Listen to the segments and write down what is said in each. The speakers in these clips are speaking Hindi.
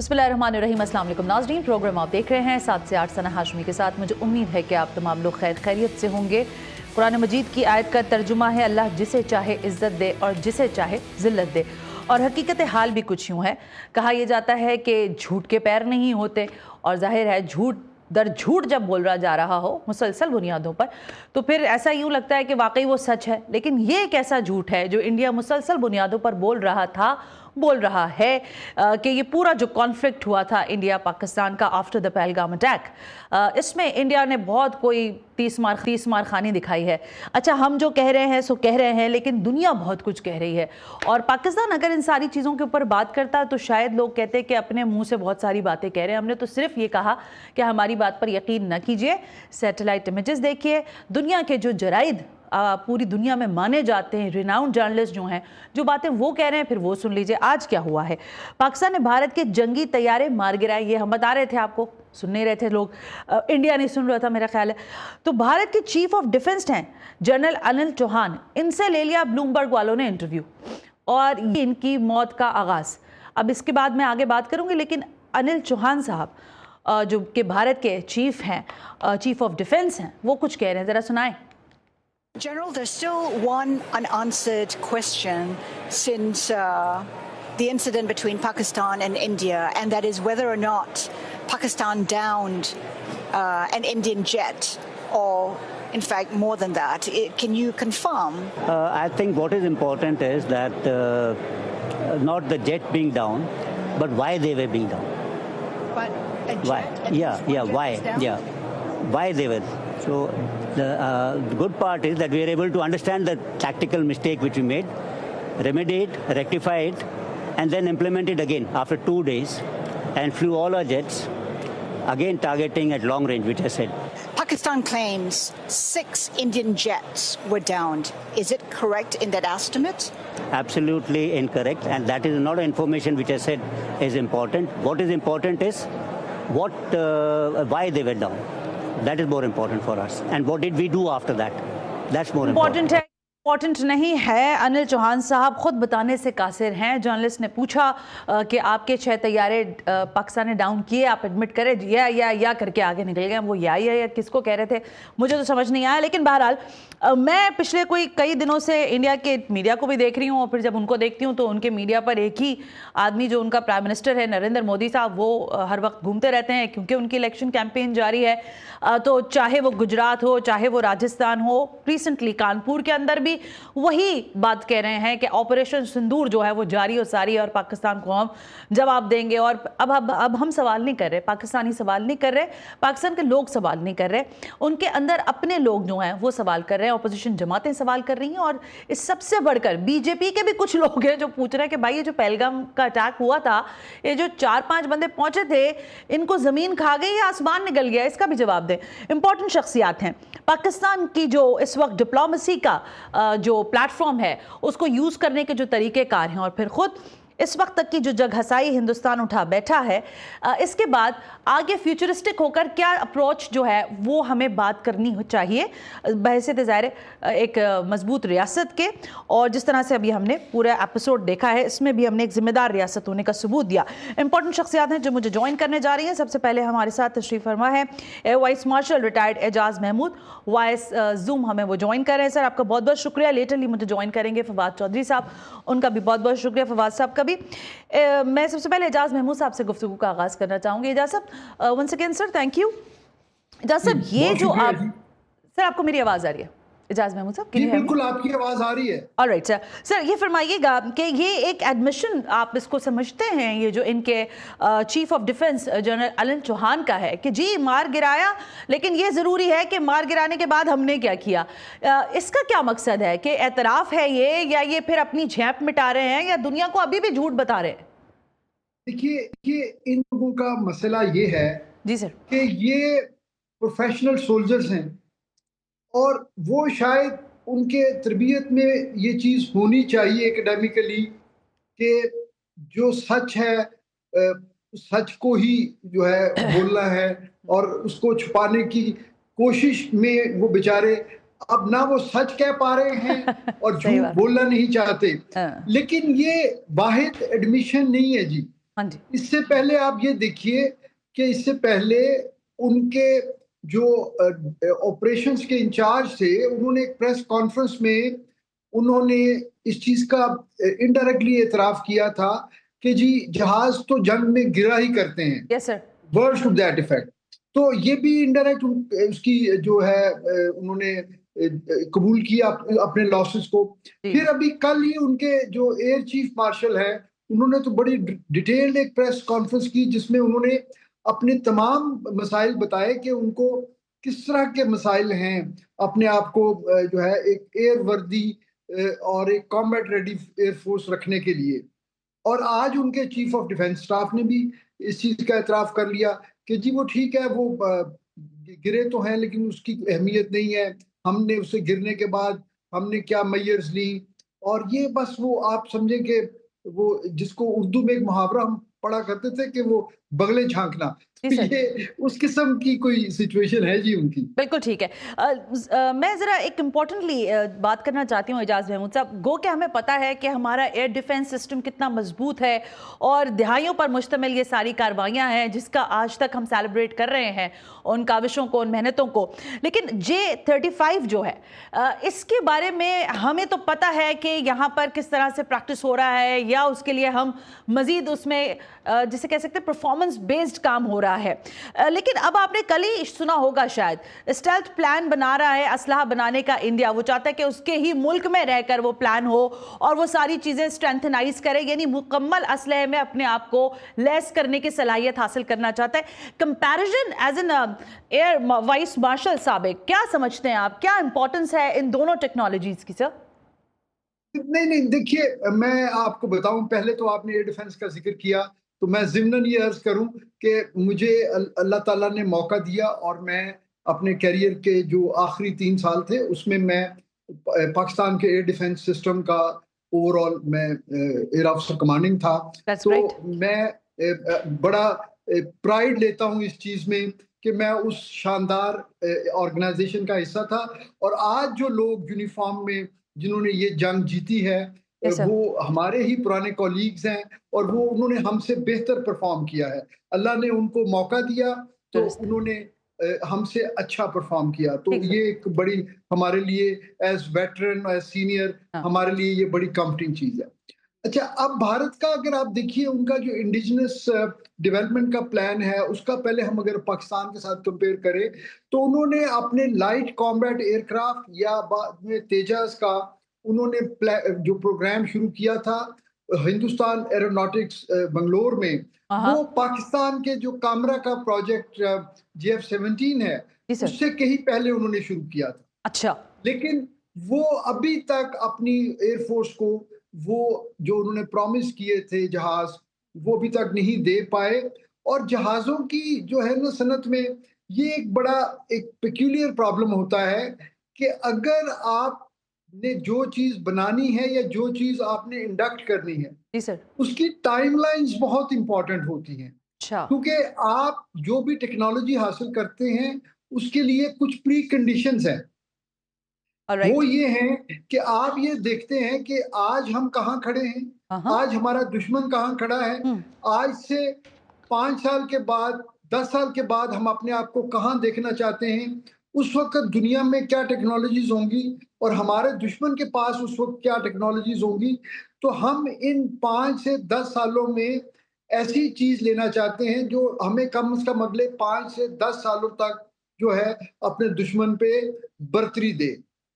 बिस्मिल्लाहिर्रहमानिर्रहीम। अस्सलाम वालेकुम नाज़रीन, प्रोग्राम आप देख रहे हैं 7 से 8 सना हाशमी के साथ। मुझे उम्मीद है कि आप तमाम लोग खैर खैरियत से होंगे। कुरान मजीद की आयत का तर्जुमा है, अल्लाह जिसे चाहे इज़्ज़त दे और जिसे चाहे ज़िल्लत दे। और हकीकत हाल भी कुछ यूँ है। कहा यह जाता है कि झूठ के पैर नहीं होते, और जाहिर है झूठ दर झूठ जब बोला जा रहा हो मुसलसल बुनियादों पर, तो फिर ऐसा यूँ लगता है कि वाकई वो सच है। लेकिन ये एक ऐसा झूठ है जो इंडिया मुसलसल बुनियादों पर बोल रहा है कि ये पूरा जो कॉन्फ्लिक्ट हुआ था इंडिया पाकिस्तान का आफ्टर द पहलगाम अटैक, इसमें इंडिया ने बहुत कोई तीस मार खानी दिखाई है। अच्छा, हम जो कह रहे हैं सो कह रहे हैं, लेकिन दुनिया बहुत कुछ कह रही है। और पाकिस्तान अगर इन सारी चीज़ों के ऊपर बात करता तो शायद लोग कहते कि अपने मुंह से बहुत सारी बातें कह रहे हैं। हमने तो सिर्फ ये कहा कि हमारी बात पर यकीन न कीजिए, सैटेलाइट इमेजेस देखिए, दुनिया के जो जराइद पूरी दुनिया में माने जाते हैं, रिनाउंड जर्नलिस्ट जो हैं, जो बातें वो कह रहे हैं, फिर वो सुन लीजिए। आज क्या हुआ है, पाकिस्तान ने भारत के जंगी तैयारे मार गिराए। ये हम बता रहे थे आपको, सुन नहीं रहे थे लोग, इंडिया नहीं सुन रहा था मेरा ख्याल है। तो भारत के चीफ ऑफ डिफेंस हैं जनरल अनिल चौहान, इनसे ले लिया ब्लूमबर्ग वालों ने इंटरव्यू, और ये इनकी मौत का आगाज़। अब इसके बाद मैं आगे बात करूँगी, लेकिन अनिल चौहान साहब जो कि भारत के चीफ हैं, चीफ ऑफ डिफेंस हैं, वो कुछ कह रहे हैं, ज़रा सुनाएं। General, there's still one unanswered question since the incident between Pakistan and India, and that is whether or not Pakistan downed an Indian jet, or in fact more than that. Can you confirm? I think what is important is that not the jet being down, but why they were being down. But a jet? Why? Why? Yeah, why they were. So the good part is that we are able to understand the tactical mistake which we made, remedy it, rectify it, and then implement it again after 2 days, and flew all our jets, again targeting at long range, which I said. Pakistan claims 6 Indian jets were downed. Is it correct in that estimate? Absolutely incorrect, and that is not information which I said is important. What is important is why they were down. That is more important for us. And what did we do after that? That's more important. Important नहीं है। अनिल चौहान साहब खुद बताने से कासिर हैं। जर्नलिस्ट ने पूछा कि आपके 6 तैयारे पाकिस्तान ने डाउन किए, आप एडमिट करें, या करके आगे निकल गए। वो या किसको कह रहे थे मुझे तो समझ नहीं आया। लेकिन बहरहाल मैं पिछले कई दिनों से इंडिया के मीडिया को भी देख रही हूँ, और फिर जब उनको देखती हूँ तो उनके मीडिया पर एक ही आदमी, जो उनका प्राइम मिनिस्टर है नरेंद्र मोदी साहब, वो हर वक्त घूमते रहते हैं, क्योंकि उनकी इलेक्शन कैंपेन जारी है। तो चाहे वो गुजरात हो, चाहे वो राजस्थान हो, रिसेंटली कानपुर के अंदर भी वही बात कह रहे हैं कि ऑपरेशन सिंदूर जो है वो जारी और सारी है, और पाकिस्तान को हम जवाब देंगे। और अब हम सवाल नहीं कर रहे, पाकिस्तानी सवाल नहीं कर रहे, पाकिस्तान के लोग सवाल नहीं कर रहे, उनके अंदर अपने लोग जो हैं वो सवाल कर रहे हैं, अपोजिशन जमातें सवाल कर रही हैं। और इस सबसे बढ़कर बीजेपी के भी कुछ लोग हैं जो पूछ रहे हैं कि भाई ये जो पहलगाम का अटैक हुआ था, ये जो 4-5 बंदे पहुंचे थे, इनको जमीन खा गई या आसमान निकल गया, इसका भी जवाब दें। इंपॉर्टेंट शख्सियात हैं पाकिस्तान की, जो इस वक्त डिप्लोमेसी का जो प्लेटफॉर्म है उसको यूज करने के जो तरीकेकार हैं, और फिर खुद इस वक्त तक की जो जग हसाई हिंदुस्तान उठा बैठा है, इसके बाद आगे फ्यूचरिस्टिक होकर क्या अप्रोच जो है वो हमें बात करनी चाहिए बहैसियत ज़ाहिर एक मजबूत रियासत के। और जिस तरह से अभी हमने पूरा एपिसोड देखा है, इसमें भी हमने एक जिम्मेदार रियासत होने का सबूत दिया। इंपॉर्टेंट शख्सियात हैं जो मुझे ज्वाइन करने जा रही हैं। सबसे पहले हमारे साथ तशरीफ फरमा है air vice marshal retired Ejaz Mahmood, via Zoom हमें वो ज्वाइन कर रहे हैं। सर आपका बहुत बहुत शुक्रिया। लेटरली मुझे ज्वाइन करेंगे फवाद चौधरी साहब, उनका भी बहुत बहुत शुक्रिया फवाद साहब का भी। मैं सबसे पहले एजाज महमूद साहब से गुफ्तगू का आगाज करना चाहूंगी। Ejaz sahab, once again sir, thank you. Ejaz sahab, ये जो आप, सर आपको मेरी आवाज आ रही है? एजाज महमूद साहब, बिल्कुल आपकी आवाज आ रही है। Alright sir. सर ये फरमाइएगा कि ये एक एडमिशन आप इसको समझते हैं, ये जो इनके chief of defence general Anil Chauhan का है कि जी मार गिराया, लेकिन ये ज़रूरी है कि मार गिराने के बाद हमने क्या किया, इसका क्या मकसद है? कि एतराफ़ है ये, या ये फिर अपनी झेप मिटा रहे हैं, या दुनिया को अभी भी झूठ बता रहे हैं? देखिए इन लोगों का मसला ये है जी सर कि ये प्रोफेशनल सोल्जर्स हैं, और वो शायद उनके तरबियत में ये चीज़ होनी चाहिए एकेडमिकली कि जो सच है सच को ही जो है बोलना है, और उसको छुपाने की कोशिश में वो बेचारे अब ना वो सच कह पा रहे हैं और झूठ बोलना नहीं चाहते। लेकिन ये वाहिद एडमिशन नहीं है जी हाँ जी। इससे पहले आप ये देखिए कि इससे पहले उनके जो ऑपरेशंस के इंचार्ज थे, उन्होंने एक प्रेस कॉन्फ्रेंस में उन्होंने इस चीज का इनडायरेक्टली एतराफ किया था कि जी जहाज तो जंग में गिरा ही करते हैं, yes sir. Words to that effect. तो ये भी इनडायरेक्ट उसकी जो है उन्होंने कबूल किया अपने लॉसेस को। जी। फिर अभी कल ही उनके जो एयर चीफ मार्शल है, उन्होंने तो बड़ी डिटेल्ड एक प्रेस कॉन्फ्रेंस की जिसमें उन्होंने अपने तमाम मसाइल बताए कि उनको किस तरह के मसाइल हैं अपने आप को जो है एक एयर वर्दी और एक कॉम्बैट रेडी एयरफोर्स रखने के लिए। और आज उनके चीफ ऑफ डिफेंस स्टाफ ने भी इस चीज का एतराफ कर लिया कि जी वो ठीक है, वो गिरे तो हैं लेकिन उसकी अहमियत नहीं है, हमने उसे गिरने के बाद हमने क्या मेजर्स ली। और ये बस वो आप समझे कि वो जिसको उर्दू में एक मुहावरा हम पढ़ा करते थे कि वो बगले झांकना, जी तो सर। ये उस किस्म की कोई सिचुएशन है जी उनकी। बिल्कुल ठीक है। मैं ज़रा एक इम्पॉर्टेंटली बात करना चाहती हूँ एजाज महमूद साहब। गो कि हमें पता है कि हमारा एयर डिफेंस सिस्टम कितना मजबूत है और दहाइयों पर मुश्तमिल ये सारी कार्रवाइयाँ हैं जिसका आज तक हम सेलिब्रेट कर रहे हैं, उन काविशों को, उन मेहनतों को। लेकिन J-35 जो है, इसके बारे में हमें तो पता है कि यहाँ पर किस तरह से प्रैक्टिस हो रहा है या उसके लिए हम मजीद उसमें जिसे कह सकते हैं परफॉर्मेंस बेस्ड काम हो रहा है। लेकिन अब आपने कल ही सुना होगा शायद, स्टेल्थ प्लान बना रहा है असलहा बनाने का इंडिया। वो चाहता है कि उसके ही मुल्क में रहकर वो प्लान हो और वो सारी चीजें स्ट्रेंथनाइज करे, यानी मुकम्मल असलहे में अपने आप को लेस करने की सलाहियत हासिल करना चाहता है। Comparison as an air vice marshal साबिक, क्या समझते हैं आप, क्या इंपॉर्टेंस है इन दोनों टेक्नोलॉजीज की सर? नहीं नहीं, देखिए मैं आपको बताऊं, पहले तो आपने एयर डिफेंस का जिक्र किया तो मैं ज़िम्नन ये अर्ज करूं कि मुझे अल्लाह ताला ने मौका दिया और मैं अपने करियर के जो आखिरी 3 साल थे उसमें मैं पाकिस्तान के एयर डिफेंस सिस्टम का ओवरऑल मैं एयर ऑफिसर कमांडिंग था। दैट्स तो राइट। मैं बड़ा प्राइड लेता हूं इस चीज में कि मैं उस शानदार ऑर्गेनाइजेशन का हिस्सा था। और आज जो लोग यूनिफॉर्म में जिन्होंने ये जंग जीती है, यस सर। वो हमारे ही पुराने कॉलीग्स हैं और वो उन्होंने हमसे बेहतर परफॉर्म किया है। अल्लाह ने उनको मौका दिया तो दुरुस्त है। उन्होंने हमसे अच्छा परफॉर्म किया। तो ठीक सर। ये एक बड़ी हमारे लिए एज वेटरन एज सीनियर हाँ। हमारे लिए ये बड़ी कंफर्टिंग चीज है। अच्छा, अब भारत का अगर आप देखिए उनका जो इंडिजिनस डेवलपमेंट का प्लान है उसका पहले हम अगर पाकिस्तान के साथ कंपेयर करें तो उन्होंने अपने लाइट कॉम्बैट एयरक्राफ्ट या बाद में तेजस का उन्होंने जो प्रोग्राम शुरू किया था हिंदुस्तान एरोनॉटिक्स बंगलोर में, हाँ। वो पाकिस्तान के जो कामरा का प्रोजेक्ट JF-17 है जी सर। उससे कहीं पहले उन्होंने शुरू किया था। अच्छा। लेकिन वो अभी तक अपनी एयरफोर्स को वो जो उन्होंने प्रॉमिस किए थे जहाज, वो अभी तक नहीं दे पाए। और जहाज़ों की जो है ना सनत में ये एक बड़ा एक पेक्यूलियर प्रॉब्लम होता है कि अगर आपने जो चीज़ बनानी है या जो चीज़ आपने इंडक्ट करनी है, जी सर। उसकी टाइमलाइंस बहुत इंपॉर्टेंट होती हैं। अच्छा। क्योंकि आप जो भी टेक्नोलॉजी हासिल करते हैं, उसके लिए कुछ प्री कंडीशंस हैं। वो ऑलराइट। ये हैं कि आप ये देखते हैं कि आज हम कहाँ खड़े हैं, हाँ हाँ। आज हमारा दुश्मन कहाँ खड़ा है, हम्म। आज से 5 साल के बाद, 10 साल के बाद हम अपने आप को कहाँ देखना चाहते हैं, उस वक़्त दुनिया में क्या टेक्नोलॉजीज़ होंगी और हमारे दुश्मन के पास उस वक़्त क्या टेक्नोलॉजीज़ होंगी। तो हम इन 5 से 10 सालों में ऐसी चीज़ लेना चाहते हैं जो हमें कम से कम अगले 5 से 10 सालों तक जो है अपने दुश्मन पे बरतरी दे।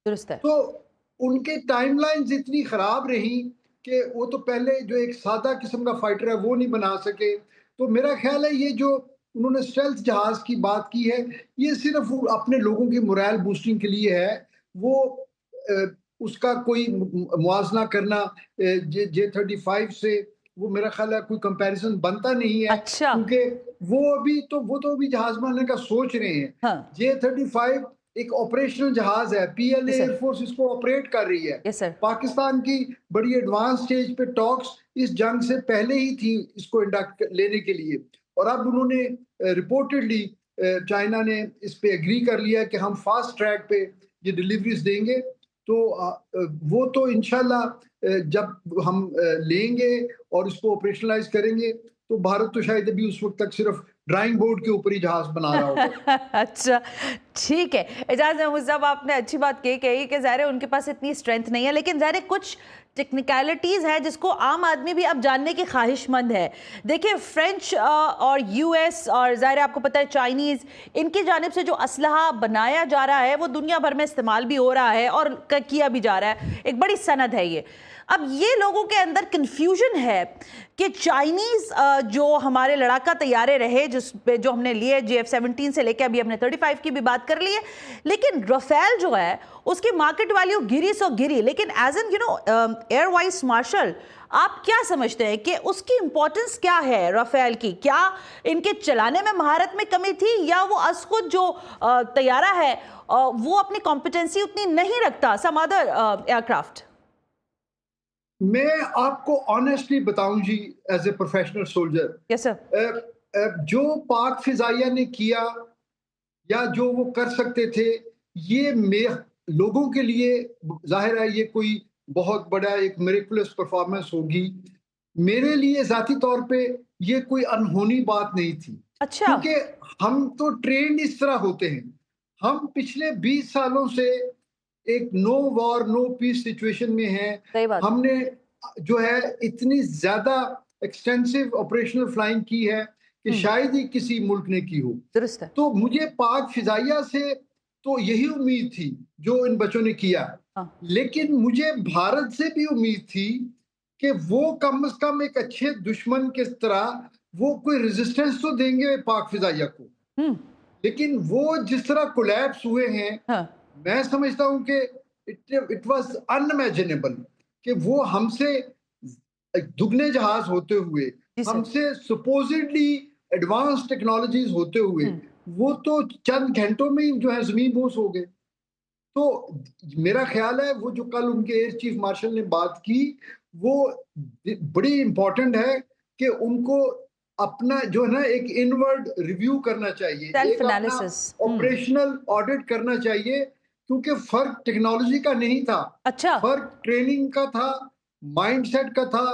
दुरुस्त है। तो उनके टाइमलाइंस इतनी खराब रही कि वो तो पहले जो एक सादा किस्म का फाइटर है वो नहीं बना सके। तो मेरा ख्याल है ये जो उन्होंने स्टेल्थ जहाज की बात की है, ये सिर्फ वो अपने लोगों की मोरल बूस्टिंग के लिए है। वो उसका कोई मुआवजना करना J-35 से वो मेरा ख्याल है कोई कंपैरिजन बनता नहीं है। अच्छा। क्योंकि वो तो अभी जहाज बनाने का सोच रहे हैं। हाँ। J-35 एक ऑपरेशनल जहाज है, जी PLA सर। एयरफोर्स इसको ऑपरेट कर रही है। Yes sir. पाकिस्तान की बड़ी एडवांस स्टेज पे टॉक्स इस जंग से पहले ही थी इसको इंडक्ट लेने के लिए। और अब उन्होंने रिपोर्टेडली चाइना ने इस पे एग्री कर लिया कि हम फास्ट ट्रैक पे ये डिलीवरीज देंगे। तो वो तो इंशाल्लाह जब हम लेंगे और इसको ऑपरेशनलाइज करेंगे तो भारत तो शायद अभी उस वक्त तक सिर्फ ड्राइंग बोर्ड के ऊपर ही जहाज बना रहा होगा। अच्छा, ठीक है। एजाज महमूद साहब, आपने अच्छी बात कही कि ज़ाहिर है उनके पास इतनी स्ट्रेंथ नहीं है, लेकिन ज़ाहिर है कुछ टेक्निकलिटीज़ है जिसको आम आदमी भी अब जानने की ख्वाहिशमंद है। देखिए, फ्रेंच और यूएस और ज़ाहिर है आपको पता है चाइनीज़, इनकी जानिब से जो असलहा बनाया जा रहा है वो दुनिया भर में इस्तेमाल भी हो रहा है और किया भी जा रहा है। एक बड़ी सनद है ये। अब ये लोगों के अंदर कंफ्यूजन है कि चाइनीज जो हमारे लड़ाका तैयारे रहे, जिस पे जो हमने लिए JF-17 से लेके अभी हमने 35 की भी बात कर ली है, लेकिन राफेल जो है उसकी मार्केट वैल्यू गिरी सो गिरी। लेकिन as an air vice marshal, आप क्या समझते हैं कि उसकी इंपॉर्टेंस क्या है राफेल की? क्या इनके चलाने में महारत में कमी थी, या वो खुद जो तैयारा है वो अपनी कॉम्पिटेंसी उतनी नहीं रखता सम अदर एयरक्राफ्ट? मैं आपको ऑनेस्टली बताऊं जी, as a professional soldier, yes sir. जो पाक फिजाइया ने किया या जो वो कर सकते थे, ये लोगों के लिए जाहिर है ये कोई बहुत बड़ा एक मिरेकुलस परफॉर्मेंस होगी। मेरे लिए जाती तौर पे ये कोई अनहोनी बात नहीं थी, अच्छा। क्योंकि हम तो ट्रेंड इस तरह होते हैं। हम पिछले 20 सालों से एक no war no peace situation में है। सही बात। हमने जो है इतनी ज्यादा एक्सटेंसिव ऑपरेशनल फ्लाइंग की है कि शायद ही किसी मुल्क ने की हो। दुरुस्त है। तो मुझे पाक फिजाइया से तो यही उम्मीद थी जो इन बच्चों ने किया। हाँ। लेकिन मुझे भारत से भी उम्मीद थी कि वो कम से कम एक अच्छे दुश्मन की तरह वो कोई रेजिस्टेंस तो देंगे पाक फिजाइया को। लेकिन वो जिस तरह कोलैप्स हुए हैं, हाँ। मैं समझता हूं कि इट वाज अनइमेजिनेबल कि वो हमसे दुगने जहाज होते हुए, हमसे सुपोजिडली एडवांस टेक्नोलॉजीज होते हुए, वो तो चंद घंटों में ही जो है जमीन बोस हो गए। तो मेरा ख्याल है वो जो कल उनके एयर चीफ मार्शल ने बात की, वो बड़ी इंपॉर्टेंट है कि उनको अपना जो है ना एक इनवर्ड रिव्यू करना चाहिए, सेल्फ एक अपना एनालिसिस। ऑपरेशनल ऑडिट करना चाहिए, क्योंकि फर्क टेक्नोलॉजी का नहीं था, अच्छा। फर्क ट्रेनिंग का था, माइंडसेट का था,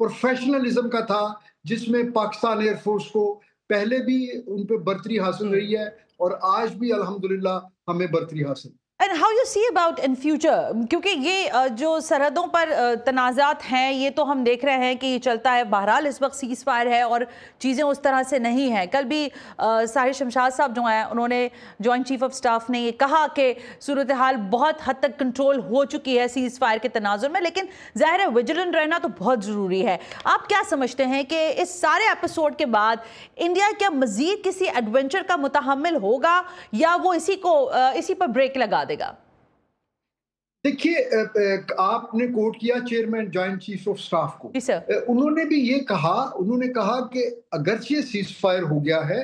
प्रोफेशनलिज्म का था, जिसमें पाकिस्तान एयरफोर्स को पहले भी उन पे बर्तरी हासिल रही है और आज भी अल्हम्दुलिल्लाह हमें बर्तरी हासिल। And how you see about in future, क्योंकि ये जो सरहदों पर तनाज़ात हैं ये तो हम देख रहे हैं कि चलता है। बहरहाल इस वक्त सीज़ फायर है और चीज़ें उस तरह से नहीं हैं। कल भी साहिर शमशाद साहब जो हैं उन्होंने जॉइंट चीफ ऑफ स्टाफ ने ये कहा कि सूरत हाल बहुत हद तक कंट्रोल हो चुकी है सीज़ फायर के तनाजुर में, लेकिन ज़ाहिर है विजिलेंट रहना तो बहुत ज़रूरी है। आप क्या समझते हैं कि इस सारे एपिसोड के बाद इंडिया क्या मज़ीद किसी एडवेंचर का मुतहम्मिल होगा, या वो इसी पर ब्रेक लगा देगा? देखिए, आपने कोट किया chairman joint chief of staff को। जी सर। उन्होंने भी ये कहा, उन्होंने कहा कि अगरचे सीज फायर हो गया है,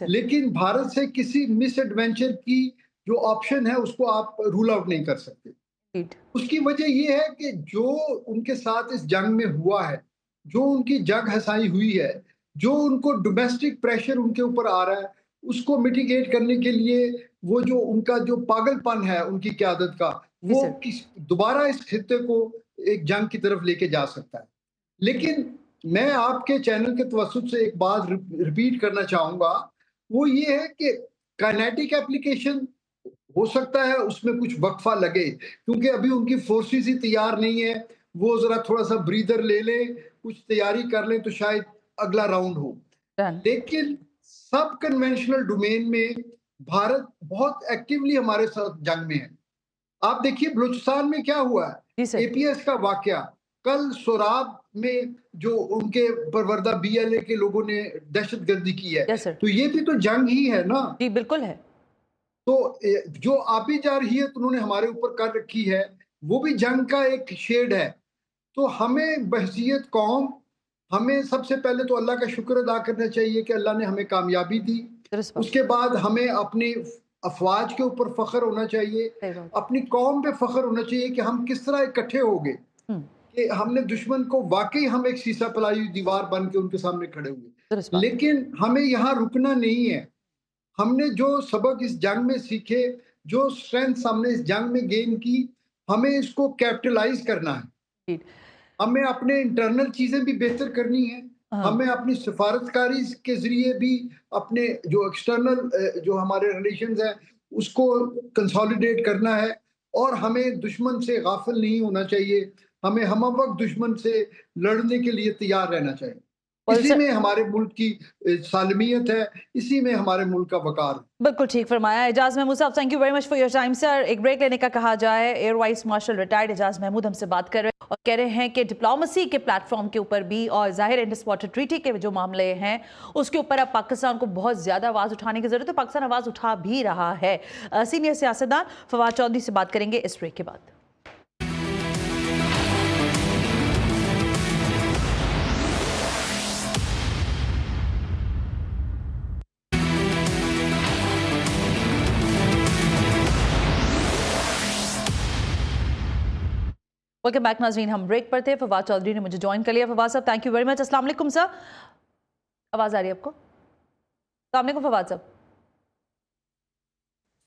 लेकिन भारत से किसी मिस एडवेंचर की जो ऑप्शन है उसको आप रूल आउट नहीं कर सकते। उसकी वजह ये है कि जो उनके साथ इस जंग में हुआ है, जो उनकी जंग हसाई हुई है, जो उनको डोमेस्टिक प्रेशर उनके ऊपर आ रहा है, उसको मिटिगेट करने के लिए वो जो उनका जो पागलपन है उनकी क़यादत का, वो दोबारा इस खित्ते को एक जंग की तरफ लेके जा सकता है। लेकिन मैं आपके चैनल के तवस्सुत से एक बात रिपीट करना चाहूंगा, वो ये है कि काइनेटिक एप्लीकेशन हो सकता है उसमें कुछ वक्फा लगे, क्योंकि अभी उनकी फोर्सेस ही तैयार नहीं है। वो जरा थोड़ा सा ब्रीदर ले लें, कुछ तैयारी कर लें, तो शायद अगला राउंड हो। लेकिन सब कन्वेंशनल डोमेन में भारत बहुत एक्टिवली हमारे साथ जंग में है। आप देखिए बलूचिस्तान में क्या हुआ है, एपीएस का वाकया, कल सोराब में जो उनके परवरदा बीएलए के लोगों ने दहशतगर्दी की है, तो ये भी तो जंग ही है ना। जी बिल्कुल है। तो जो आपी जारहियत उन्होंने हमारे ऊपर कर रखी है, वो भी जंग का एक शेड है। तो हमें बहसियत कौम, हमें सबसे पहले तो अल्लाह का शुक्र अदा करना चाहिए कि अल्लाह ने हमें कामयाबी दी। उसके बाद हमें अपनी अफवाज के ऊपर फख्र होना चाहिए, अपनी कौम पे फख्र होना चाहिए कि हम किस तरह इकट्ठे हो गए, कि हमने दुश्मन को वाकई हम एक शीशा पलाई हुई दीवार बन के उनके सामने खड़े हुए। लेकिन हमें यहाँ रुकना नहीं है। हमने जो सबक इस जंग में सीखे, जो स्ट्रेंथ हमने इस जंग में गेन की, हमें इसको कैपिटलाइज करना है। हमें अपने इंटरनल चीजें भी बेहतर करनी है, हमें अपनी सिफारतकारी के ज़रिए भी अपने जो एक्सटर्नल जो हमारे रिलेशंस हैं, उसको कंसोलिडेट करना है और हमें दुश्मन से गाफ़िल नहीं होना चाहिए। हमें हमवक़्त दुश्मन से लड़ने के लिए तैयार रहना चाहिए। वेल इसी सर, में हमारे मुल्क की सालमियत है, इसी में हमारे मुल्क का वक़ार है। बिल्कुल ठीक फरमाया। Ejaz Mahmood sahab, thank you very much for your time sir. एक ब्रेक लेने का कहा जाए। Air vice marshal retired Ejaz Mahmood हमसे बात कर रहे हैं और कह रहे हैं कि डिप्लोमेसी के प्लेटफॉर्म के ऊपर भी और जाहिर इंडस वाटर ट्रीटी के जो मामले हैं उसके ऊपर अब पाकिस्तान को बहुत ज़्यादा आवाज़ उठाने की ज़रूरत है। पाकिस्तान आवाज़ उठा भी रहा है। सीनियर सियासतदान फवाद चौधरी से बात करेंगे इस ब्रेक के बाद। वेलकम बैक नाज़रीन, हम ब्रेक पर थे। फवाद चौधरी ने मुझे ज्वाइन कर लिया। फवाद साहब, थैंक यू वेरी मच। अस्सलाम वालेकुम सर, आवाज़ आ रही है आपको? अस्सलाम वालेकुम फवाद साहब।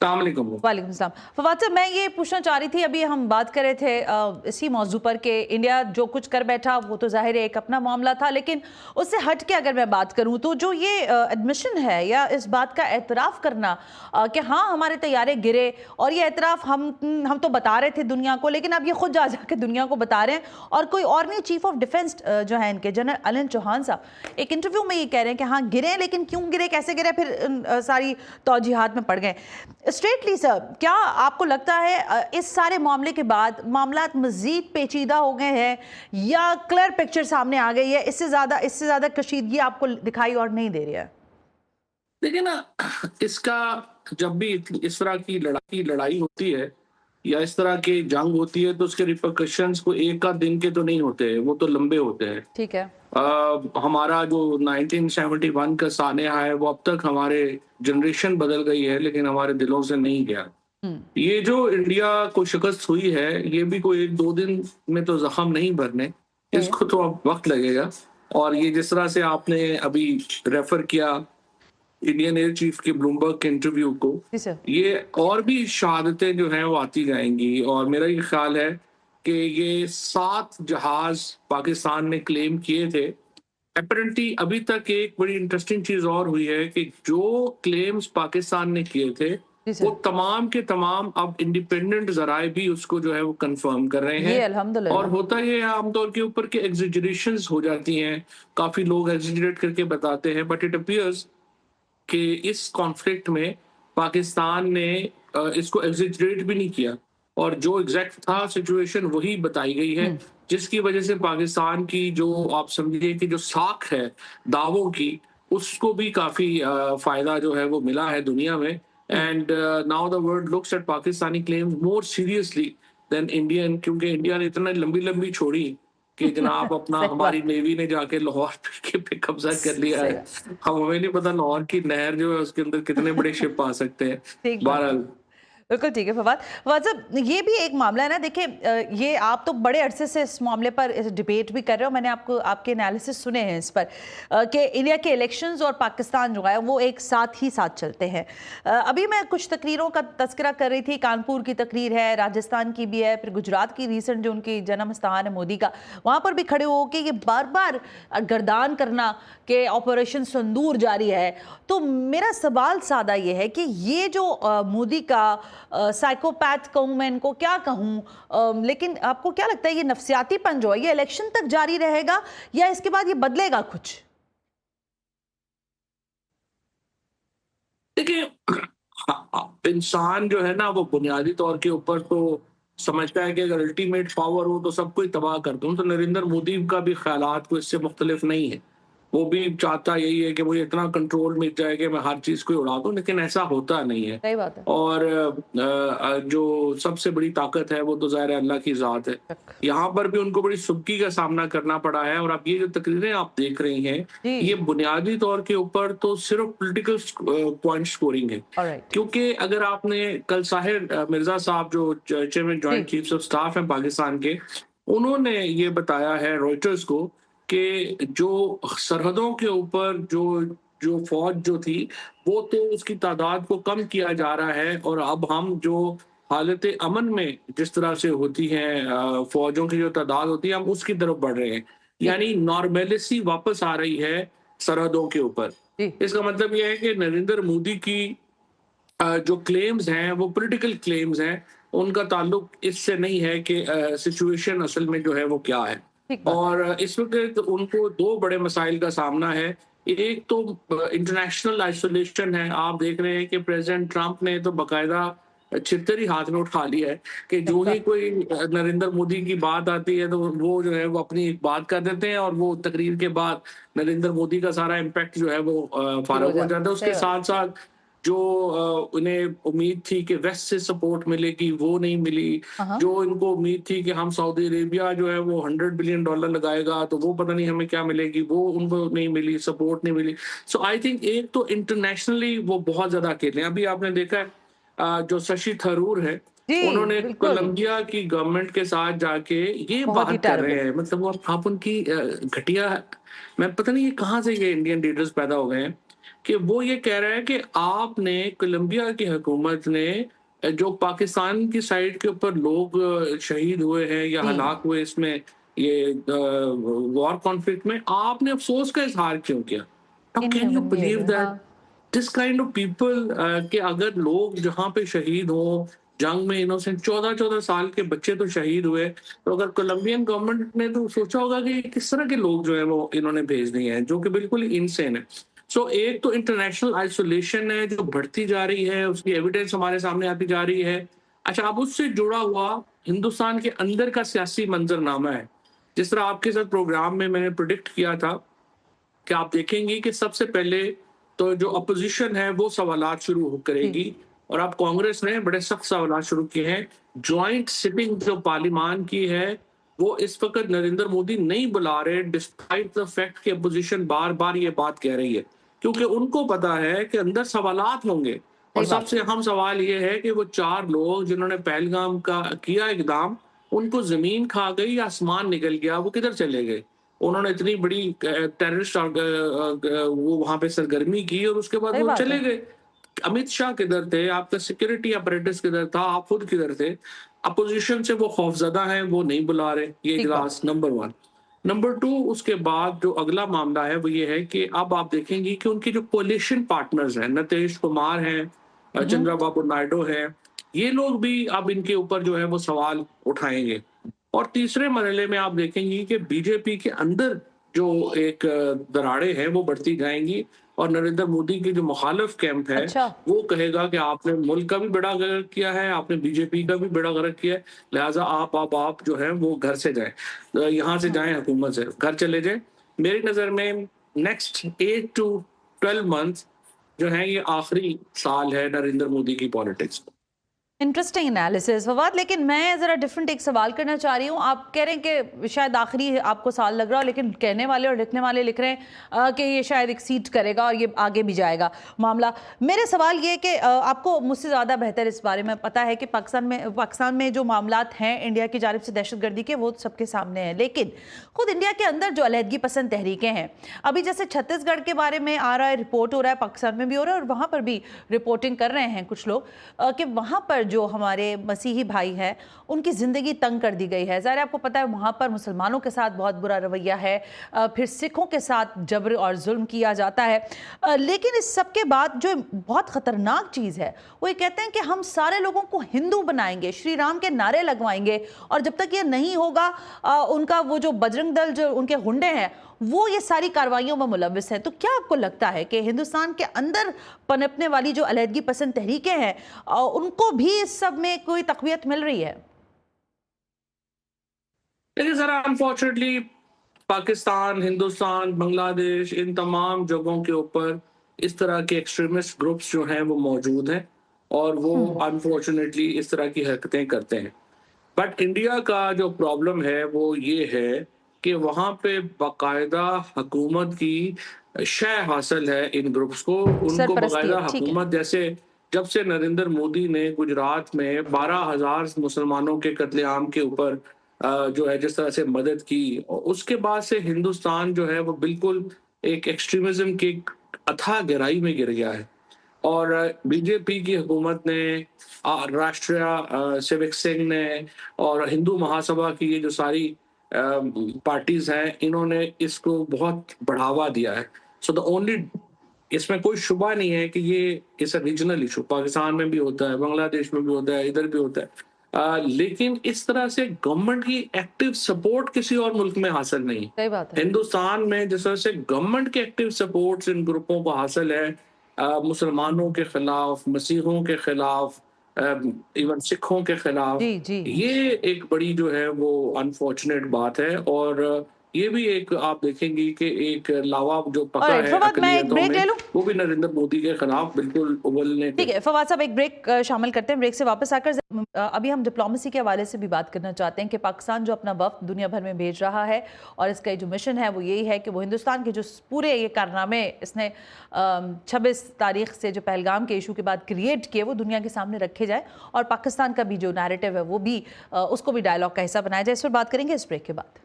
वालेकुम सलाम। फवाद साहब, मैं ये पूछना चाह रही थी, अभी हम बात कर रहे थे इसी मौजू पर कि इंडिया जो कुछ कर बैठा वो तो जाहिर है एक अपना मामला था, लेकिन उससे हट के अगर मैं बात करूं तो जो ये एडमिशन है या इस बात का एतराफ़ करना कि हाँ हमारे तैयारे गिरे, और ये एतराफ़ हम तो बता रहे थे दुनिया को, लेकिन अब ये खुद जा के दुनिया को बता रहे हैं। और कोई और नहीं, चीफ ऑफ डिफेंस जो है इनके जनरल अनिल चौहान साहब एक इंटरव्यू में ये कह रहे हैं कि हाँ गिरे, लेकिन क्यों गिरे, कैसे गिरे, फिर सारी तौजीहात में पड़ गए। स्ट्रेटली सर, क्या आपको लगता है इस सारे मामले के बाद मामला मजीद पेचीदा हो गए हैं या क्लियर पिक्चर सामने आ गई है, इससे ज्यादा कशीदगी आपको दिखाई और नहीं दे रही है? देखिए ना, इसका जब भी इस तरह की लड़ाई होती है या इस तरह की जंग होती है तो उसके रिपरकशंस को एक आध दिन के तो नहीं होते हैं, वो तो लंबे होते हैं। ठीक है। हमारा जो 1971 का सानया है वो अब तक हमारे जनरेशन बदल गई है लेकिन हमारे दिलों से नहीं गया। ये जो इंडिया को शिकस्त हुई है ये भी कोई एक दो दिन में तो जख्म नहीं भरने, इसको तो अब वक्त लगेगा। और ये जिस तरह से आपने अभी रेफर किया इंडियन एयर चीफ के ब्लूमबर्ग के इंटरव्यू को, ये और भी शहादतें जो हैं वो आती जाएंगी। और मेरा ये ख्याल है कि ये 7 जहाज पाकिस्तान ने क्लेम किए थे। अपरेंटली अभी तक एक बड़ी इंटरेस्टिंग चीज और हुई है कि जो क्लेम्स पाकिस्तान ने किए थे वो तमाम के तमाम अब इंडिपेंडेंट जराए भी उसको जो है वो कंफर्म कर रहे हैं। अल्हम्दुलिल्लाह। और होता ये है आमतौर के ऊपर कि एग्जिजरेशंस हो जाती हैं, काफी लोग एग्जिजरेट करके बताते हैं, बट इट अपीयर्स कि इस कॉन्फ्लिक्ट में पाकिस्तान ने इसको एग्जिजरेट भी नहीं किया और जो एग्जैक्ट था सिचुएशन वही बताई गई है, जिसकी वजह से पाकिस्तान की जो आप समझिए कि जो साख है दावों की, उसको भी काफी फायदा जो है वो मिला है दुनिया में। And now the world looks at Pakistani claims more seriously than Indian, क्योंकि इंडिया ने इतना लंबी लंबी छोड़ी कि जनाब अपना हमारी नेवी ने जाके लाहौर पे कब्जा कर लिया है। हमें नहीं पता लाहौर की नहर जो है उसके अंदर कितने बड़े शिप आ सकते हैं। बहरहाल बिल्कुल ठीक है। फवाद साहब, ये भी एक मामला है ना, देखिए ये आप तो बड़े अरसे से इस मामले पर डिबेट भी कर रहे हो, मैंने आपके एनालिसिस सुने हैं इस पर कि इंडिया के इलेक्शंस और पाकिस्तान जो है वो एक साथ ही साथ चलते हैं। अभी मैं कुछ तकरीरों का तस्करा कर रही थी, कानपुर की तकरीर है, राजस्थान की भी है, फिर गुजरात की रिसेंट जो उनकी जन्म स्थान है मोदी का, वहाँ पर भी खड़े हो के ये बार बार गर्दान करना कि ऑपरेशन संदूर जारी है। तो मेरा सवाल सादा ये है कि ये जो मोदी का साइकोपैथ कहूँ मैं इनको क्या कहूँ, लेकिन आपको क्या लगता है ये नफसियातीपन जो है ये इलेक्शन तक जारी रहेगा या इसके बाद ये बदलेगा कुछ? देखिए, इंसान जो है ना वो बुनियादी तौर के ऊपर तो समझता है कि अगर अल्टीमेट पावर हो तो सबको ही तबाह कर दूं। तो नरेंद्र मोदी का भी ख्यालात को इससे मुख्तलिफ नहीं है, वो भी चाहता यही है कि मुझे इतना कंट्रोल मिल जाए कि मैं हर चीज को उड़ा दूं, लेकिन ऐसा होता नहीं है। सही बात है। और जो सबसे बड़ी ताकत है वो तो ज़ाहिर है अल्लाह की ज़ात है। यहाँ पर भी उनको बड़ी सुबकी का सामना करना पड़ा है। और अब ये जो तकरीरें आप देख रही हैं ये बुनियादी तौर के ऊपर तो सिर्फ पॉलिटिकल पॉइंट स्कोरिंग है। क्योंकि अगर आपने कल साहिर मिर्जा साहब जो chairman joint chiefs of staff हैं पाकिस्तान के, उन्होंने ये बताया है रॉयटर्स को कि जो सरहदों के ऊपर जो फौज जो थी वो तो उसकी तादाद को कम किया जा रहा है, और अब हम जो हालत अमन में जिस तरह से होती हैं फौजों की जो तादाद होती है हम उसकी तरफ बढ़ रहे हैं। यानी नॉर्मेलिसी वापस आ रही है सरहदों के ऊपर। जी। इसका मतलब यह है कि नरेंद्र मोदी की जो क्लेम्स हैं वो पॉलिटिकल क्लेम्स हैं, उनका ताल्लुक इससे नहीं है कि सिचुएशन असल में जो है वो क्या है। ठीक बात। और इस वक्त उनको दो बड़े मसाइल का सामना है। एक तो इंटरनेशनल आइसोलेशन है। आप देख रहे हैं कि प्रेसिडेंट ट्रंप ने तो बाकायदा छितर ही हाथ में उठा लिया है कि जो ही कोई नरेंद्र मोदी की बात आती है तो वो जो है वो अपनी एक बात कर देते हैं और वो तकरीर के बाद नरेंद्र मोदी का सारा इम्पैक्ट जो है वो फारग हो जाता है। उसके साथ साथ जो उन्हें उम्मीद थी कि वेस्ट से सपोर्ट मिलेगी वो नहीं मिली। हाँ। जो इनको उम्मीद थी कि हम सऊदी अरेबिया जो है वो $100 बिलियन लगाएगा तो वो पता नहीं हमें क्या मिलेगी, वो उनको नहीं मिली, सपोर्ट नहीं मिली। सो आई थिंक एक तो इंटरनेशनली वो बहुत ज्यादा अकेले हैं। अभी आपने देखा है जो शशि थरूर है, जी, उन्होंने बिल्कुल। कोलंबिया की गवर्नमेंट के साथ जाके ये बहुत ही बात कर रहे terrible। हैं। मतलब वो आप उनकी घटिया, मैं पता नहीं ये कहाँ से ये इंडियन लीडर्स पैदा हो गए हैं कि वो ये कह रहा है कि आपने कोलंबिया की हुकूमत ने जो पाकिस्तान की साइड के ऊपर लोग शहीद हुए हैं या जी। हलाक हुए इसमें ये वॉर कॉन्फ्लिक्ट में, आपने अफसोस का इजहार क्यों किया? नाउ कैन यू बिलीव हाँ। That this kind of people कि अगर लोग जहां पे शहीद हो जंग में, इनोसेंट 14-14 साल के बच्चे तो शहीद हुए, तो अगर कोलंबियन गवर्नमेंट ने तो सोचा होगा कि किस तरह के लोग जो है वो इन्होंने भेज दिए हैं, जो कि बिल्कुल इनसेन है। सो एक तो इंटरनेशनल आइसोलेशन है जो बढ़ती जा रही है, उसकी एविडेंस हमारे सामने आती जा रही है। अच्छा, अब उससे जुड़ा हुआ हिंदुस्तान के अंदर का सियासी मंजरनामा है। जिस तरह आपके साथ प्रोग्राम में मैंने प्रिडिक्ट किया था कि आप देखेंगे कि सबसे पहले तो जो अपोजिशन है वो सवालात शुरू करेगी, और अब कांग्रेस ने बड़े सख्त सवालात शुरू किए हैं। ज्वाइंट सिटिंग जो पार्लियामान की है वो इस वक्त नरेंद्र मोदी नहीं बुला रहे, डिस्पाइट द फैक्ट कि अपोजिशन बार बार ये बात कह रही है, क्योंकि उनको पता है कि अंदर सवालात होंगे। और सही बात। सबसे अहम सवाल ये है कि वो 4 लोग जिन्होंने पहलगाम का किया इकदाम, उनको जमीन खा गई, आसमान निकल गया, वो किधर चले गए? उन्होंने इतनी बड़ी टेररिस्ट वो वहां पे सरगर्मी की और उसके बाद सही वो बात चले है। गए। अमित शाह किधर थे? आपका सिक्योरिटी अपरेटिस किधर था? आप खुद किधर थे? अपोजिशन से वो खौफजदा हैं, वो नहीं बुला रहे ये ठीक बात। इजलास। नंबर 1। नंबर 2, उसके बाद जो अगला मामला है वो ये है कि अब आप देखेंगे कि उनके जो कोलिशन पार्टनर्स हैं, नीतीश कुमार हैं, चंद्रबाबू नायडू हैं, ये लोग भी अब इनके ऊपर जो है वो सवाल उठाएंगे। और तीसरे मरहले में आप देखेंगे कि बीजेपी के अंदर जो एक दरारें हैं वो बढ़ती जाएंगी, और नरेंद्र मोदी की जो मुखालिफ कैंप है अच्छा। वो कहेगा कि आपने मुल्क का भी बड़ा गलत किया है, आपने बीजेपी का भी बड़ा गलत किया है, लिहाजा आप जो है वो घर से जाएं, यहाँ से जाएं, हुकूमत से घर चले जाएं। मेरी नज़र में नेक्स्ट 8 to 12 मंथ जो है ये आखिरी साल है नरेंद्र मोदी की पॉलिटिक्स। इंटरेस्टिंग एनालिसिस फवाद, लेकिन मैं ज़रा डिफरेंट एक सवाल करना चाह रही हूँ। आप कह रहे हैं कि शायद आखिरी आपको साल लग रहा हो, लेकिन कहने वाले और लिखने वाले लिख रहे हैं कि ये शायद एक्सीड करेगा और ये आगे भी जाएगा मामला। मेरे सवाल ये है कि आपको मुझसे ज़्यादा बेहतर इस बारे में पता है कि पाकिस्तान में जो मामलात हैं इंडिया की जानिब से दहशतगर्दी के, वो सबके सामने हैं, लेकिन खुद इंडिया के अंदर जो अलहदगी पसंद तहरीकें हैं, अभी जैसे छत्तीसगढ़ के बारे में आ रहा है, रिपोर्ट हो रहा है, पाकिस्तान में भी हो रहा है, और वहाँ पर भी रिपोर्टिंग कर रहे हैं कुछ लोग कि वहाँ पर जो हमारे मसीही भाई हैं उनकी ज़िंदगी तंग कर दी गई है। ज़ाहिर आपको पता है वहाँ पर मुसलमानों के साथ बहुत बुरा रवैया है, फिर सिखों के साथ जबर और जुल्म किया जाता है। लेकिन इस सब के बाद जो बहुत ख़तरनाक चीज़ है वो ये कहते हैं कि हम सारे लोगों को हिंदू बनाएंगे, श्री राम के नारे लगवाएंगे, और जब तक ये नहीं होगा उनका वो जो बजरंग दल जो उनके गुंडे हैं वो ये सारी कार्रवाइयों में मुलव्विस हैं। तो क्या आपको लगता है कि हिंदुस्तान के अंदर पनपने वाली जो अलहदगी पसंद तहरीकें हैं उनको भी इस सब में कोई तक़वियत मिल रही है? देखिए ज़रा, अनफॉर्चुनेटली पाकिस्तान, हिंदुस्तान, बांग्लादेश, इन तमाम जगहों के ऊपर इस तरह के एक्सट्रीमिस्ट ग्रुप्स जो हैं वो मौजूद हैं, और वो अनफॉर्चुनेटली इस तरह की हरकतें करते हैं। बट इंडिया का जो प्रॉब्लम है वो ये है कि वहाँ पे बाकायदा हुकूमत की शय हासिल है इन ग्रुप्स को। उनको सरपरस्ती बाकायदा है, ठीक है। हुकूमत, जैसे जब से नरेंद्र मोदी ने गुजरात में 12,000 मुसलमानों के कत्लेआम के ऊपर जो है जिस तरह से मदद की, और उसके बाद से हिंदुस्तान जो है वो बिल्कुल एक एक्सट्रीमिज्म की अथाह गहराई में गिर गया है। और बीजेपी की हुकूमत ने, राष्ट्रीय सेवक संघ ने और हिंदू महासभा की ये जो सारी पार्टीज हैं, इन्होंने इसको बहुत बढ़ावा दिया है। सो द ओनली, इसमें कोई शुबा नहीं है कि ये इस रीजनल इशू पाकिस्तान में भी होता है, बांग्लादेश में भी होता है, इधर भी होता है। लेकिन इस तरह से गवर्नमेंट की एक्टिव सपोर्ट किसी और मुल्क में हासिल नहीं। सही बात है। हिंदुस्तान में जिस तरह से गवर्नमेंट की एक्टिव सपोर्ट इन ग्रुपों को हासिल है, मुसलमानों के खिलाफ, मसीहों के खिलाफ, इवन सिखों के खिलाफ, जी जी ये एक बड़ी जो है वो अनफॉर्चुनेट बात है। और ये भी एक आप देखेंगे कि एक लावा जो पका ऑलराइट है फवाद, मैं एक अकलियतों ब्रेक में, ले लूं? वो भी नरेंद्र मोदी के खिलाफ बिल्कुल उबलने ठीक है फवाद साहब, एक ब्रेक शामिल करते हैं। ब्रेक से वापस आकर अभी हम डिप्लोमेसी के हवाले से भी बात करना चाहते हैं कि पाकिस्तान जो अपना वफ्द दुनिया भर में भेज रहा है और इसका जो मिशन है वो यही है कि वो हिंदुस्तान के जो पूरे ये कारनामे इसने 26 तारीख से जो पहलगाम के इशू के बाद क्रिएट किए वो दुनिया के सामने रखे जाए और पाकिस्तान का भी जो नैरेटिव है वो भी उसको भी डायलॉग का हिस्सा बनाया जाए। इस पर बात करेंगे इस ब्रेक के बाद।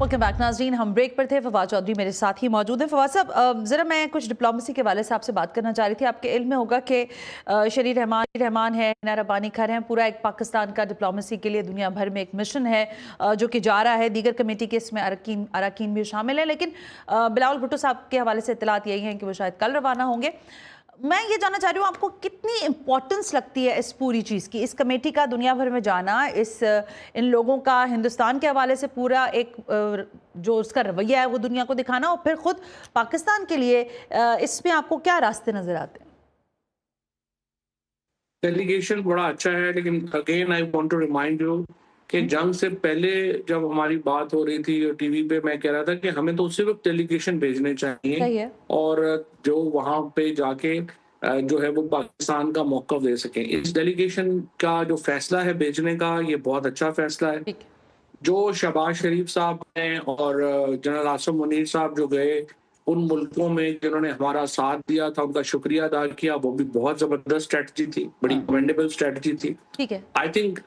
वेलकम बैक नाज़रीन, हम ब्रेक पर थे। फवाद चौधरी मेरे साथ ही मौजूद हैं। फवाद साहब, ज़रा मैं कुछ डिप्लोमेसी के वाले से आपसे बात करना चाह रही थी। आपके इल्म में होगा कि शरीर रहमान है, हिना रब्बानी खर हैं, पूरा एक पाकिस्तान का डिप्लोमेसी के लिए दुनिया भर में एक मिशन है जो कि जा रहा है। दीगर कमेटी के इसमें अरकान भी शामिल हैं, लेकिन बिलावल भुट्टो साहब के हवाले से इत्तलात यही हैं कि वो शायद कल रवाना होंगे। मैं ये जानना चाह रही हूँ आपको कितनी इम्पोर्टेंस लगती है इस पूरी चीज़ की, इस कमेटी का दुनिया भर में जाना, इन लोगों का हिंदुस्तान के हवाले से पूरा एक जो उसका रवैया है वो दुनिया को दिखाना, और फिर खुद पाकिस्तान के लिए इसमें आपको क्या रास्ते नजर आते हैं? डेलीगेशन बड़ा अच्छा है, लेकिन again I want to remind you कि जंग से पहले जब हमारी बात हो रही थी टीवी पे, मैं कह रहा था कि हमें तो उसी वक्त डेलीगेशन भेजने सही चाहिए है। और जो वहां पे जाके जो है वो पाकिस्तान का मौक़िफ़ दे सकें। इस डेलीगेशन का जो फैसला है भेजने का, ये बहुत अच्छा फैसला है। ठीक है। जो शहबाज शरीफ साहब हैं और जनरल आसिम मुनीर साहब जो गए उन मुल्कों में जिन्होंने हमारा साथ दिया था, उनका शुक्रिया अदा किया, वो भी बहुत जबरदस्त स्ट्रेटजी थी, बड़ी कमेंडेबल स्ट्रेटजी थी। ठीक है। आई थिंक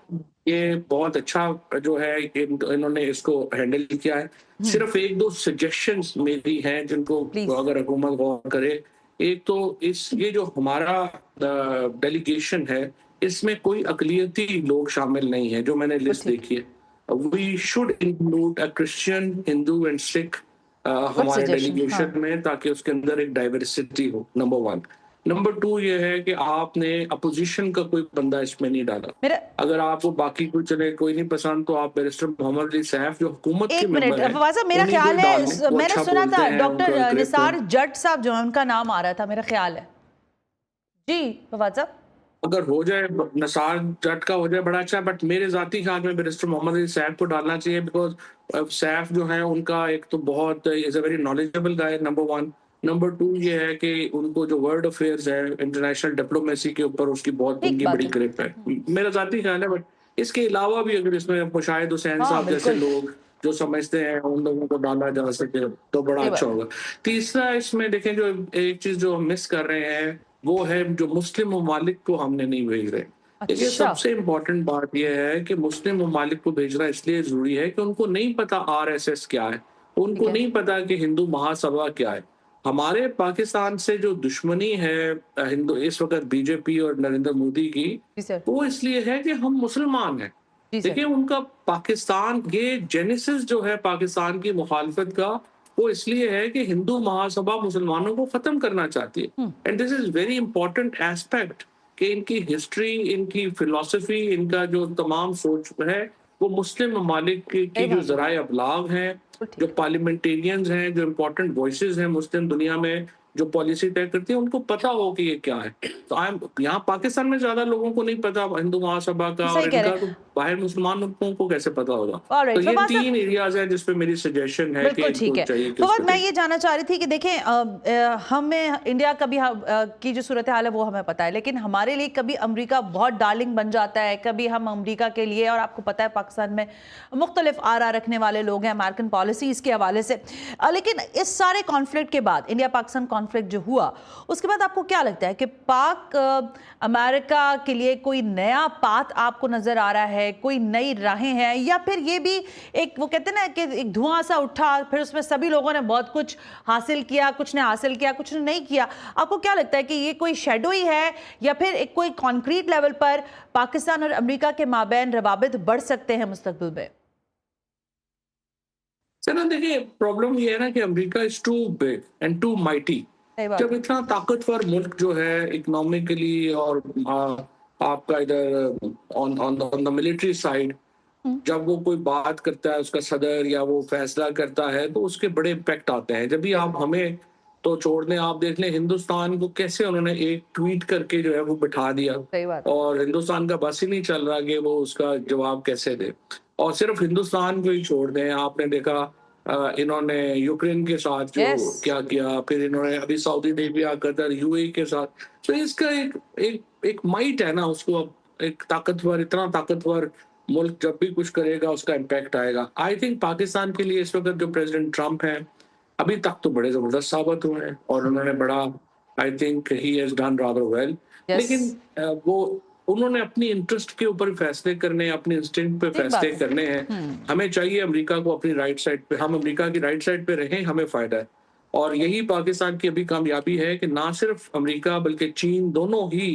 ये बहुत अच्छा जो है इन्होंने इसको हैंडल किया है। सिर्फ एक दो सजेशंस मेरी हैं जिनको अगर हुकूमत गौर करे। एक तो ये जो हमारा डेलीगेशन है इसमें कोई अकलियती लोग शामिल नहीं है, जो मैंने लिस्ट देखी है। We should include a Christian, Hindu and Sikh हमारे डेलीगेशन में, ताकि उसके अंदर एक डाइवर्सिटी हो, नंबर 1। नंबर 2 ये है कि आपने अपोजिशन का कोई बंदा इसमें नहीं डाला। अगर आपको बाकी कोई चले कोई नहीं पसंद, तो आप बैरिस्टर मोहम्मद अली सैफ जो हुकूमत के मेंबर हैं, मेरा ख्याल है मैंने सुना था डॉक्टर निसार जट साहब जो है उनका नाम आ रहा था, मेरा ख्याल है। जी फवाद साहब, अगर हो जाए नसार जट का हो जाए बड़ा अच्छा, बट मेरे जाती ख्याल में बैरिस्टर मोहम्मद अली सैफ को डालना चाहिए, बिकॉज सैफ जो है उनका एक तो बहुत is a very knowledgeable guy, number 1। Number 2 ये है कि उनको जो वर्ल्ड अफेयर्स है, इंटरनेशनल डिप्लोमेसी के ऊपर उसकी बहुत उनकी बड़ी ग्रिप है, मेरा जाती ख्याल है। बट इसके अलावा भी अगर इसमें मुशाहिद हुसैन साहब जैसे लोग जो समझते हैं उन लोगों को डाला जा सके तो बड़ा अच्छा होगा। तीसरा, इसमें देखें जो एक चीज जो हम मिस कर रहे हैं वो है जो मुस्लिम ममालिक को हमने नहीं भेज रहे। देखिए सबसे इम्पोर्टेंट बात यह है कि मुस्लिम ममालिक को भेजना इसलिए जरूरी है कि उनको नहीं पता RSS क्या है, उनको नहीं पता कि हिंदू महासभा क्या है। हमारे पाकिस्तान से जो दुश्मनी है हिंदू इस वक्त बीजेपी और नरेंद्र मोदी की, वो इसलिए है कि हम मुसलमान हैं। देखिए उनका पाकिस्तान, ये जेनेसिस जो है पाकिस्तान की मुखालफत का, वो इसलिए है कि हिंदू महासभा मुसलमानों को खत्म करना चाहती है। And this is very important aspect कि इनकी हिस्ट्री, इनकी फिलॉसफी, इनका जो तमाम सोच है वो मुस्लिम ममालिक की जो जराए अबलाग हैं, जो पार्लियामेंटेरियंस हैं, जो इम्पोर्टेंट वॉइसेस हैं मुस्लिम दुनिया में, जो पॉलिसी तय करती है, उनको पता हो कि ये क्या है। तो यहाँ पाकिस्तान में ज्यादा लोगों को नहीं पता हिंदू महासभा का, और इनका तो बाहर मुसलमान लोगों को कैसे पता होगा। तो ये 3 एरियाज हैं जिसपे मेरी सजेशन है कि ठीक है। तो मैं ये जानना चाह रही थी कि देखें हमें इंडिया की जो सूरत हाल है वो हमें पता है, लेकिन हमारे लिए कभी अमेरिका बहुत डार्लिंग बन जाता है, कभी हम अमेरिका के लिए, और आपको पता है पाकिस्तान में मुख्तलिफ आरा रखने वाले लोग हैं अमेरिकन पॉलिसीज के हवाले से। लेकिन इस सारे कॉन्फ्लिक्ट के बाद, इंडिया पाकिस्तान कॉन्फ्लिक्ट जो हुआ, उसके बाद आपको क्या लगता है कि पाक अमेरिका के लिए कोई नया पाथ आपको नजर आ रहा है, कोई नई राहें हैं, या फिर ये भी एक वो कहते हैं ना कि एक धुआं सा उठा, फिर उसमें सभी लोगों ने बहुत कुछ हासिल किया, कुछ ने हासिल किया, कुछ ने नहीं किया? आपको क्या लगता है कि ये कोई शेडो ही है या फिर एक कोई कॉन्क्रीट लेवल पर पाकिस्तान और अमेरिका के माबैन रवाबित बढ़ सकते हैं मुस्तकबिल में? सर देखिए, प्रॉब्लम ये है ना कि America is too big and too mighty. जब इतना ताकतवर मुल्क जो है इकोनॉमिकली और आपका इधर ऑन द मिलिट्री साइड, जब वो कोई बात करता है उसका सदर या वो फैसला करता है तो उसके बड़े इम्पैक्ट आते हैं। जब भी आप हमें तो छोड़ दें, आप देख लें हिंदुस्तान को कैसे उन्होंने एक ट्वीट करके जो है वो बिठा दिया, और हिंदुस्तान का बस ही नहीं चल रहा कि वो उसका जवाब कैसे दे। और सिर्फ हिंदुस्तान को ही छोड़ दें, आपने देखा इन्होंने यूक्रेन के साथ जो क्या किया, फिर इन्होंने अभी सऊदी अरेबिया, कतर, यूएई के साथ। तो इसका एक माइट है ना, उसको अब एक ताकतवर, इतना ताकतवर मुल्क जब भी कुछ करेगा उसका इम्पैक्ट आएगा। आई थिंक पाकिस्तान के लिए इस वक्त जो प्रेसिडेंट ट्रम्प है अभी तक तो बड़े जबरदस्त साबित हुए हैं और उन्होंने बड़ा, I think he has done rather well. लेकिन वो उन्होंने अपनी इंटरेस्ट के ऊपर फैसले करने, अपने इंस्टिंक्ट पे फैसले करने हैं। हमें चाहिए अमेरिका को अपनी राइट साइड पे, हम अमेरिका की राइट साइड पे रहें, हमें फायदा है। और यही पाकिस्तान की अभी कामयाबी है कि ना सिर्फ अमेरिका बल्कि चीन दोनों ही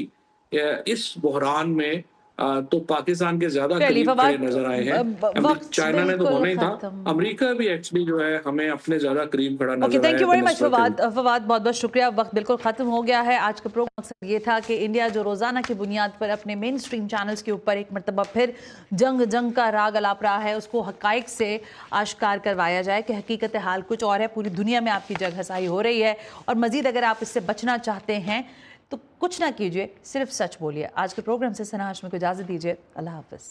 इस बहरान में तो पाकिस्तान के ज्यादा करीब खड़े नजर आए हैं। चाइना ने तो होना ही था, अमेरिका भी एक्चुअली जो है हमें अपने ज्यादा करीब खड़ा नजर आया। Thank you very much Fawad. बहुत बहुत शुक्रिया। वक्त बिल्कुल खत्म हो गया है। आज का प्रोग्राम मकसद ये था कि इंडिया जो रोजाना की बुनियाद पर अपने मेन स्ट्रीम चैनल्स के ऊपर एक मरतबा फिर जंग का राग अलाप रहा है, उसको हकाइक से आश्कार करवाया जाए कि हकीकत हाल कुछ और है, पूरी दुनिया में आपकी जग हसाई हो रही है, और मजीद अगर आप इससे बचना चाहते हैं तो कुछ ना कीजिए, सिर्फ सच बोलिए। आज के प्रोग्राम से सना हाशमी को इजाजत दीजिए। अल्लाह हाफिज।